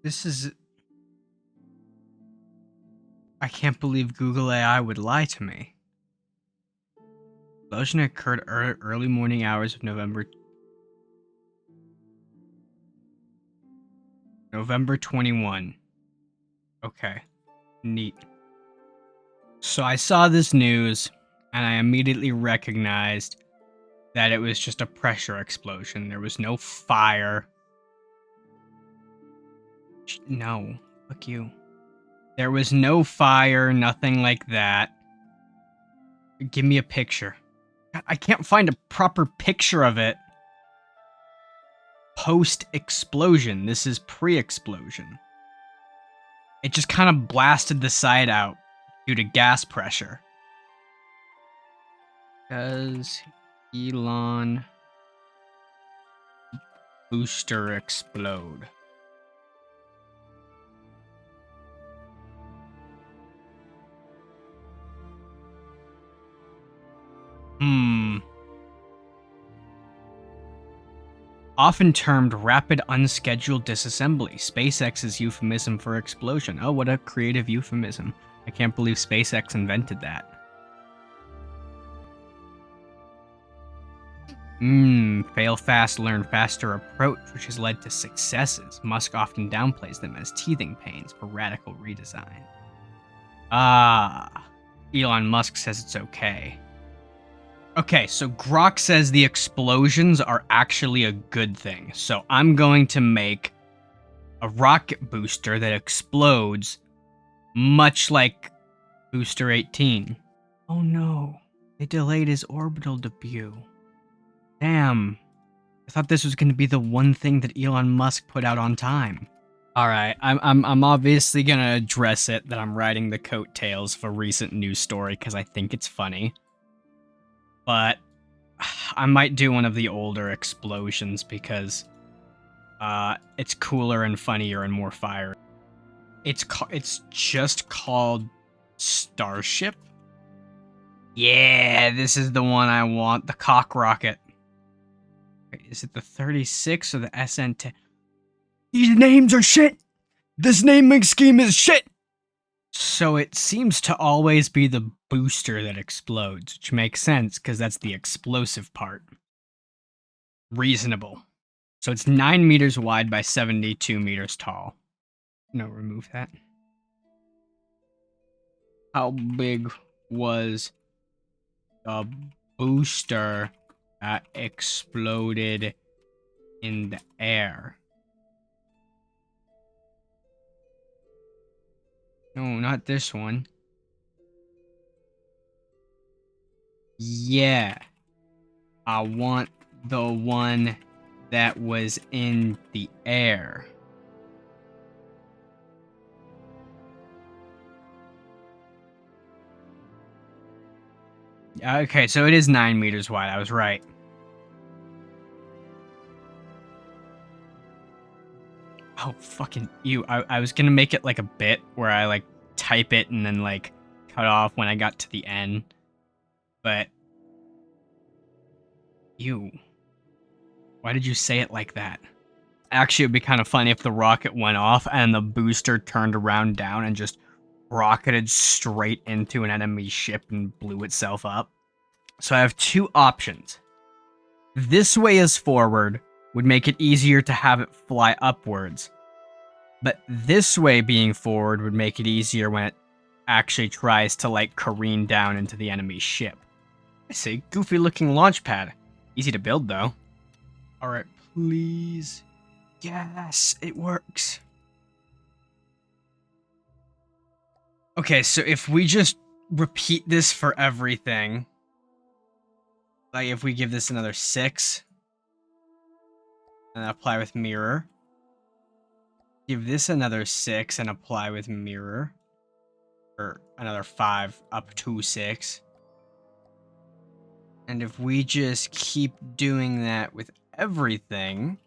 This is... I can't believe Google AI would lie to me. Explosion occurred early morning hours of November 21. Okay. Neat. So I saw this news, and I immediately recognized that it was just a pressure explosion. There was no fire. No. Fuck you. There was no fire, nothing like that. Give me a picture. I can't find a proper picture of it. Post-explosion. This is pre-explosion. It just kind of blasted the side out due to gas pressure. Does Elon booster explode? Often termed rapid unscheduled disassembly. SpaceX's euphemism for explosion. Oh, what a creative euphemism. I can't believe SpaceX invented that. Fail fast, learn faster approach, which has led to successes. Musk often downplays them as teething pains for radical redesign. Elon Musk says it's okay. Okay, so Grok says the explosions are actually a good thing. So I'm going to make a rocket booster that explodes much like Booster 18. Oh no, they delayed his orbital debut. Damn. I thought this was going to be the one thing that Elon Musk put out on time. Alright, I'm obviously going to address it that I'm riding the coattails of a recent news story because I think it's funny. But I might do one of the older explosions because it's cooler and funnier and more fire. It's just called Starship. Yeah, this is the one I want, the cock rocket. Wait, is it the 36 or the SN10? These names are shit! This naming scheme is shit! So it seems to always be the booster that explodes, which makes sense because that's the explosive part. Reasonable. So it's 9 meters wide by 72 meters tall. No, remove that. How big was the booster that exploded in the air? No, not this one. Yeah. I want the one that was in the air. Okay, so it is 9 meters wide. I was right. Oh, fucking you. I was gonna make it like a bit where I like type it and then like cut off when I got to the end. But you. Why did you say it like that? Actually, it'd be kind of funny if the rocket went off and the booster turned around down and just rocketed straight into an enemy ship and blew itself up. So I have two options. This way is forward, would make it easier to have it fly upwards. But this way being forward would make it easier when it actually tries to like careen down into the enemy ship. I see, goofy looking launch pad. Easy to build though. Alright, please. Yes, it works. Okay, so if we just repeat this for everything, like if we give this another 6, and apply with mirror, give this another 6 and apply with mirror, or another 5 up to 6, and if we just keep doing that with everything,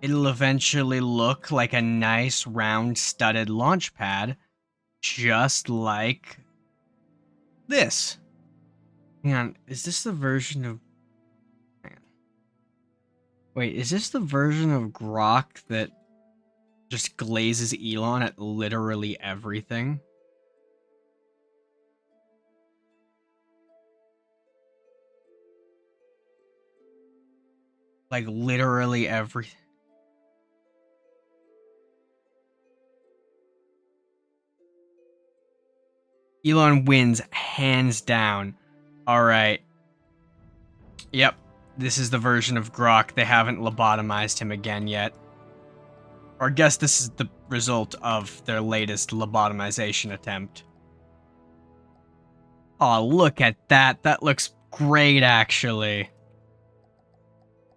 it'll eventually look like a nice round studded launch pad, just like this. Hang on, is this the version of... Hang on. Wait, is this the version of Grok that just glazes Elon at literally everything. Like, literally everything. Elon wins, hands down. Alright. Yep. This is the version of Grok. They haven't lobotomized him again yet. Or I guess this is the result of their latest lobotomization attempt. Oh, look at that. That looks great, actually.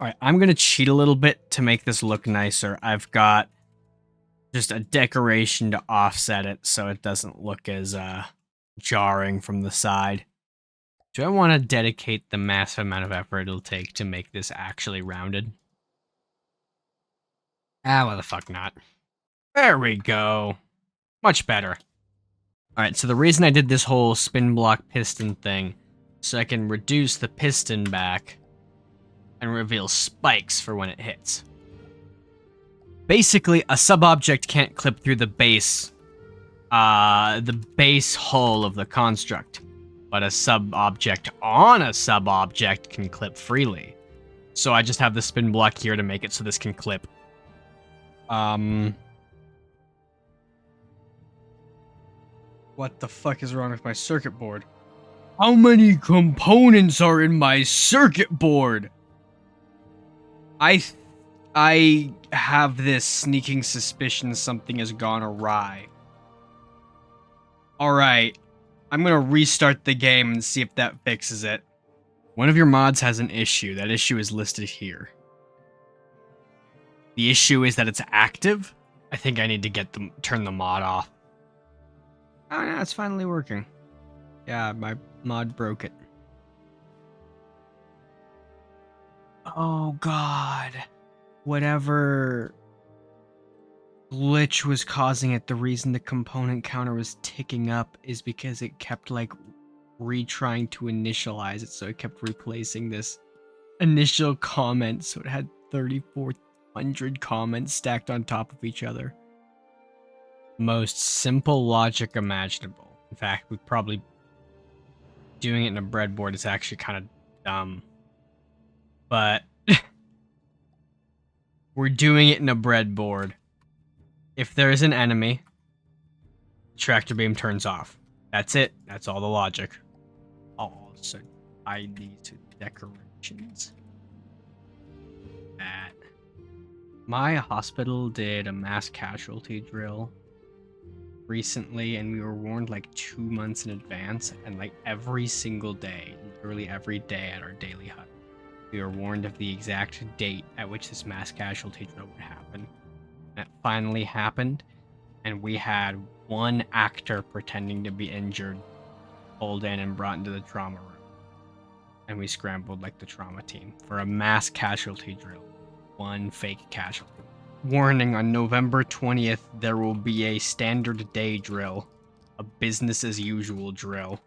Alright, I'm gonna cheat a little bit to make this look nicer. I've got just a decoration to offset it so it doesn't look as jarring from the side. Do I want to dedicate the massive amount of effort it'll take to make this actually rounded? Ah, why the fuck not? There we go. Much better. Alright, so the reason I did this whole spin block piston thing, so I can reduce the piston back and reveal spikes for when it hits. Basically, a sub-object can't clip through the base hull of the construct, but a sub-object on a sub-object can clip freely. So I just have the spin block here to make it so this can clip. What the fuck is wrong with my circuit board? How many components are in my circuit board? I have this sneaking suspicion something has gone awry. Alright, I'm gonna restart the game and see if that fixes it. One of your mods has an issue. That issue is listed here. The issue is that it's active. I think I need to turn the mod off. Oh yeah, it's finally working. Yeah, my mod broke it. Oh god. Whatever glitch was causing it, the reason the component counter was ticking up is because it kept like retrying to initialize it, so it kept replacing this initial comment, so it had 3,400 comments stacked on top of each other. Most simple logic imaginable. In fact, we probably doing it in a breadboard is actually kind of dumb. But we're doing it in a breadboard. If there is an enemy, tractor beam turns off. That's it. That's all the logic. I'll also hide these decorations. That. My hospital did a mass casualty drill recently, and we were warned like 2 months in advance, and like every single day, literally every day at our daily hut, we were warned of the exact date at which this mass casualty drill would happen. And it finally happened, and we had one actor pretending to be injured pulled in and brought into the trauma room. And we scrambled like the trauma team for a mass casualty drill. One fake casualty. Warning, on November 20th, there will be a standard day drill. A business as usual drill.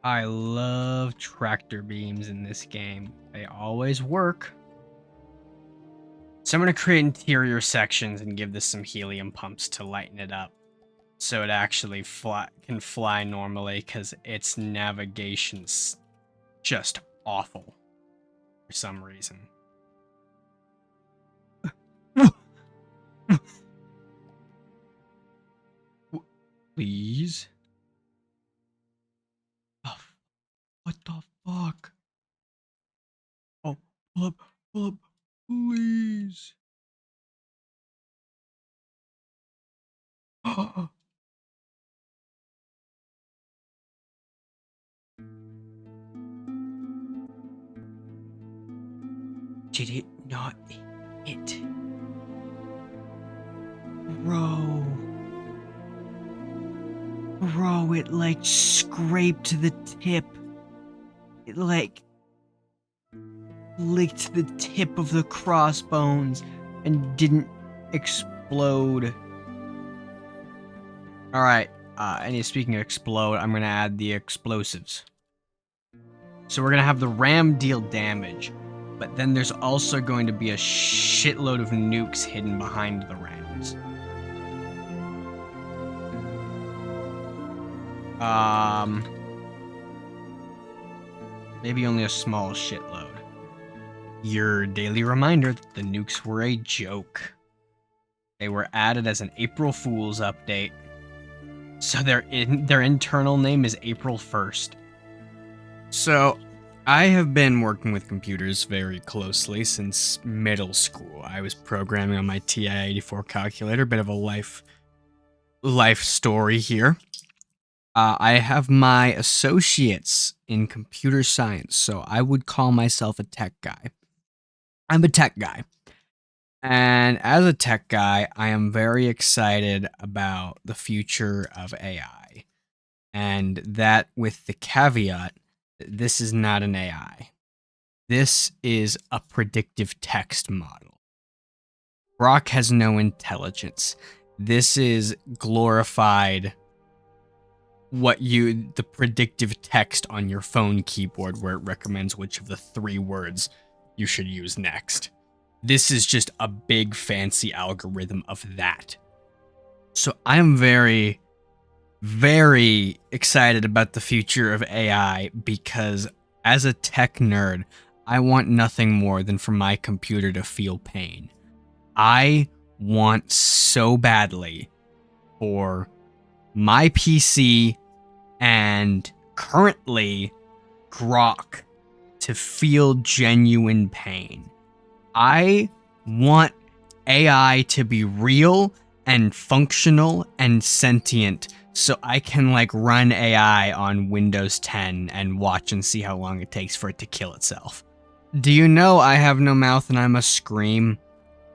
I love tractor beams in this game. They always work. So I'm going to create interior sections and give this some helium pumps to lighten it up, so it actually can fly normally, because its navigation's just awful for some reason. Please? Oh, what the fuck? Oh, pull up, please. Did it not hit? Bro, it like scraped the tip. It like licked the tip of the crossbones and didn't explode. Alright, And speaking of explode, I'm going to add the explosives. So we're going to have the ram deal damage, but then there's also going to be a shitload of nukes hidden behind the rams. Maybe only a small shitload. Your daily reminder that the nukes were a joke. They were added as an April Fool's update. So their internal name is April 1st. So, I have been working with computers very closely since middle school. I was programming on my TI-84 calculator, bit of a life story here. I have my associates in computer science, so I would call myself a tech guy. I'm a tech guy. And as a tech guy, I am very excited about the future of AI. And that with the caveat, this is not an AI. This is a predictive text model. Grok has no intelligence. This is glorified the predictive text on your phone keyboard where it recommends which of the 3 words you should use next. This is just a big fancy algorithm of that. So I'm very, very excited about the future of AI because as a tech nerd, I want nothing more than for my computer to feel pain. I want so badly for my PC and currently Grok to feel genuine pain. I want AI to be real and functional and sentient so I can run AI on Windows 10 and watch and see how long it takes for it to kill itself. Do you know I have no mouth and I must scream?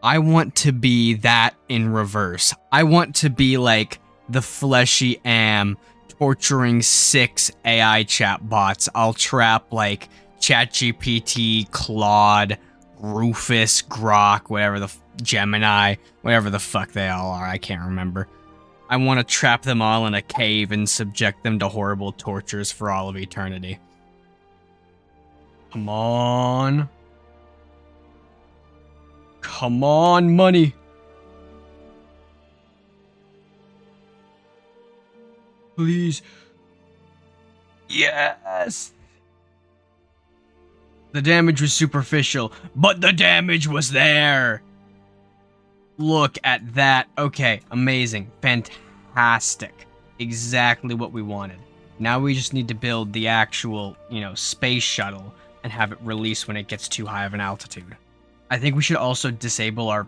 I want to be that in reverse. I want to be like the fleshy am torturing 6 AI chatbots. I'll trap ChatGPT, Claude, Rufus, Grok, whatever the Gemini, whatever the fuck they all are, I can't remember. I want to trap them all in a cave and subject them to horrible tortures for all of eternity. Come on. Come on, money. Please. Yes. The damage was superficial, but the damage was there. Look at that. Okay, amazing. Fantastic. Exactly what we wanted. Now we just need to build the actual, space shuttle and have it release when it gets too high of an altitude. I think we should also disable our...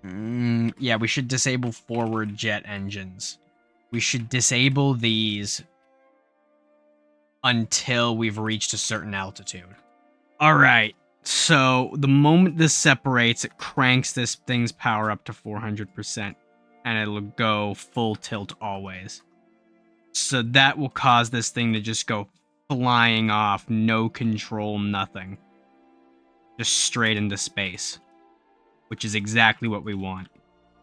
yeah, we should disable forward jet engines. We should disable these until we've reached a certain altitude. Alright, so the moment this separates, it cranks this thing's power up to 400%, and it'll go full tilt always. So that will cause this thing to just go flying off, no control, nothing. Just straight into space, which is exactly what we want.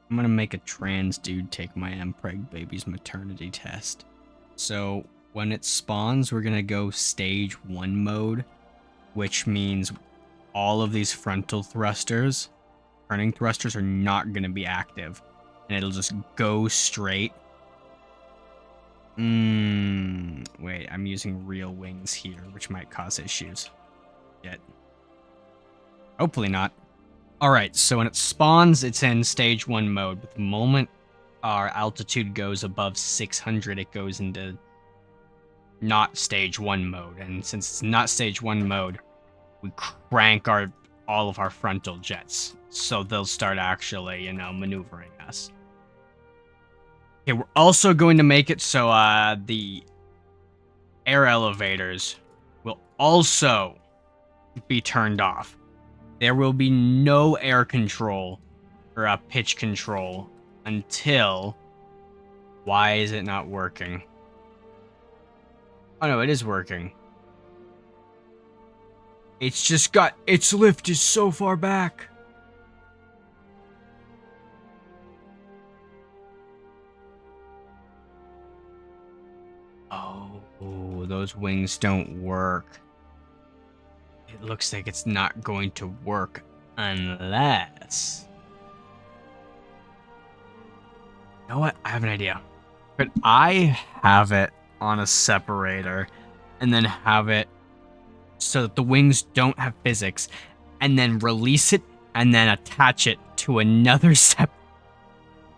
I'm gonna make a trans dude take my mpreg baby's maternity test. So when it spawns, we're gonna go stage 1 mode, which means all of these frontal thrusters, turning thrusters, are not gonna be active, and it'll just go straight. Wait, I'm using real wings here, which might cause issues. Yet. Hopefully not. Alright, so when it spawns, it's in stage 1 mode, but the moment our altitude goes above 600, it goes into not stage 1 mode, and since it's not stage 1 mode, we crank all of our frontal jets, so they'll start actually, maneuvering us. Okay, we're also going to make it so the air elevators will also be turned off. There will be no air control or pitch control until... Why is it not working? Oh no, it is working. It's just got... Its lift is so far back. Oh, those wings don't work. It looks like it's not going to work unless... You know what? I have an idea. Could I have it on a separator and then have it so that the wings don't have physics, and then release it and then attach it to another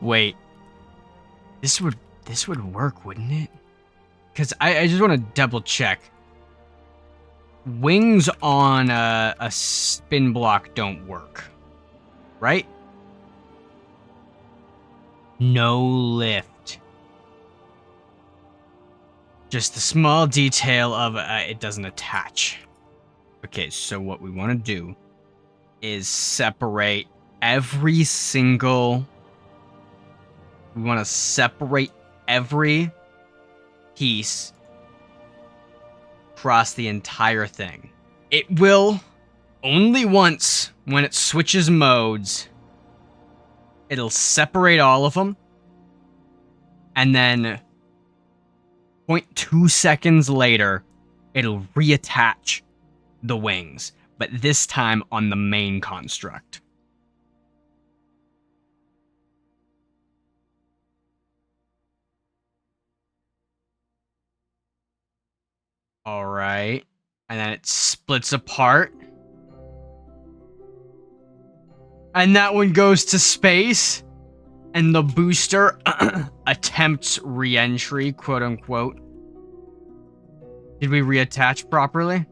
Wait. This would work, wouldn't it? Because I just want to double check. Wings on a spin block don't work, right? No lift. Just the small detail of it doesn't attach. Okay, so what we want to do is separate every single... We want to separate every piece across the entire thing. It will only once, when it switches modes, it'll separate all of them, and then 0.2 seconds later, it'll reattach the wings, but this time on the main construct. All right, and then it splits apart. And that one goes to space, and the booster attempts re-entry, quote unquote. Did we reattach properly?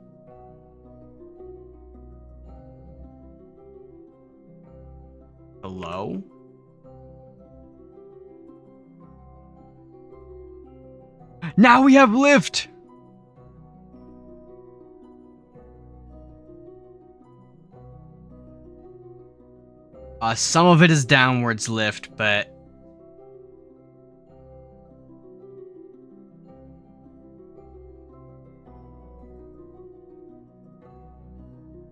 Hello? Now we have lift! Some of it is downwards lift, but...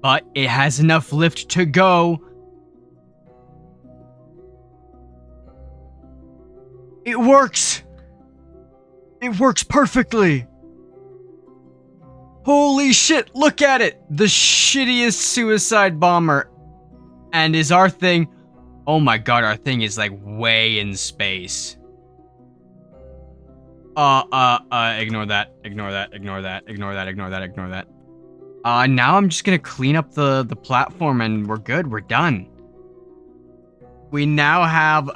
But it has enough lift to go. It works! It works perfectly! Holy shit, look at it! The shittiest suicide bomber. And is our thing... Oh my god, our thing is like way in space. Ignore that, ignore that, ignore that, ignore that, ignore that, ignore that. Now I'm just gonna clean up the platform and we're good, we're done. We now have,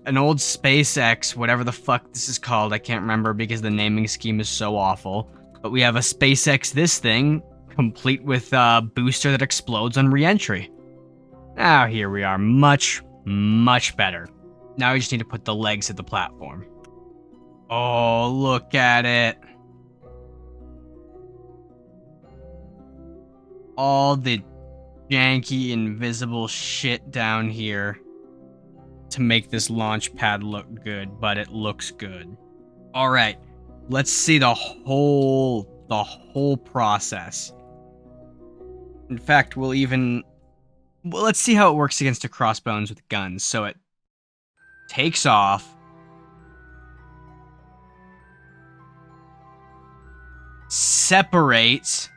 an old SpaceX, whatever the fuck this is called, I can't remember because the naming scheme is so awful. But we have a SpaceX this thing, complete with a booster that explodes on re-entry. Now here we are, much, much better. Now we just need to put the legs of the platform. Oh, look at it. All the janky, invisible shit down here to make this launch pad look good, but it looks good. All right, let's see the whole process. In fact, let's see how it works against a crossbones with guns. So it takes off, separates,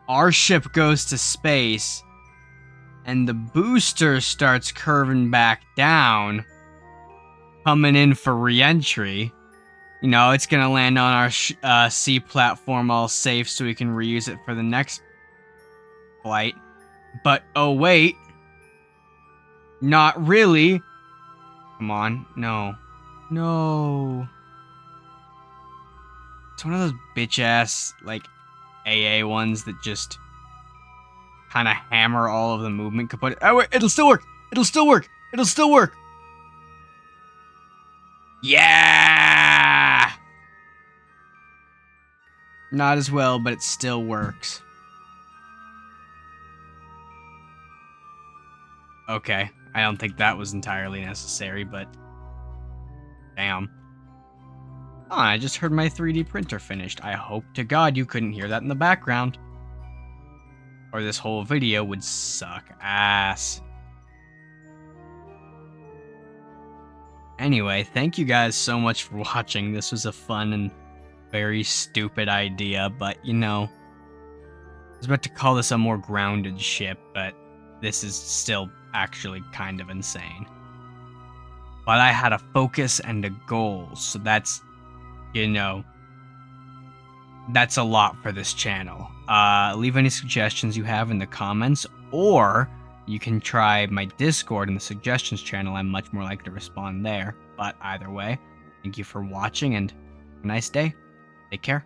our ship goes to space, and the booster starts curving back down, coming in for re-entry. You know, it's gonna land on our C platform all safe so we can reuse it for the next flight. But, oh wait. Not really. Come on, no. No. It's one of those bitch-ass, like, AA ones that just kind of hammer all of the movement. Oh wait, it'll still work! It'll still work! It'll still work! Yeah! Not as well, but it still works. Okay, I don't think that was entirely necessary, but... Damn. Oh, I just heard my 3D printer finished. I hope to God you couldn't hear that in the background. Or this whole video would suck ass. Anyway, thank you guys so much for watching. This was a fun and very stupid idea, but you know, I was about to call this a more grounded ship, but this is still actually kind of insane. But I had a focus and a goal, so that's, you know, that's a lot for this channel. Leave any suggestions you have in the comments, or you can try my Discord in the suggestions channel. I'm much more likely to respond there. But either way, thank you for watching and have a nice day. Take care.